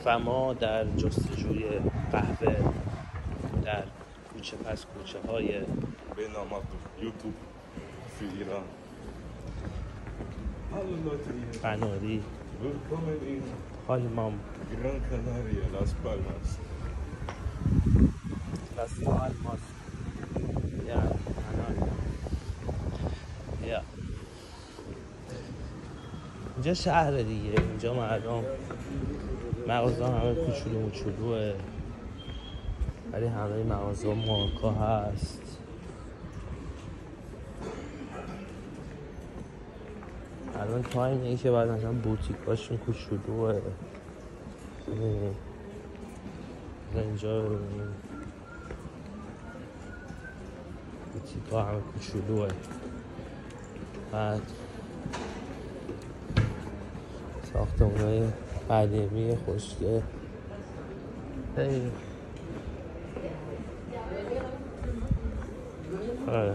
و ما در جستجوی قهوه در کوچه پس کوچه های به نامت یوتیوب für Iran. Hallo Leute hier. قناری Willkommen in Palmam Gran Canaria, Las Palmas. Las Palmas یعنی قناری یا اینجا شهر دیگه، اینجا مردم مغازه همه کوچولو موچولوه، ولی همه مغازه مارکا هست. الان تایمیه که بعد مثلا بوتیکاشون کوچولوه، اینجا ببینیم بوتیکا همه کوچولوه، بعد ساختمونای قدیمی خوشگل. آره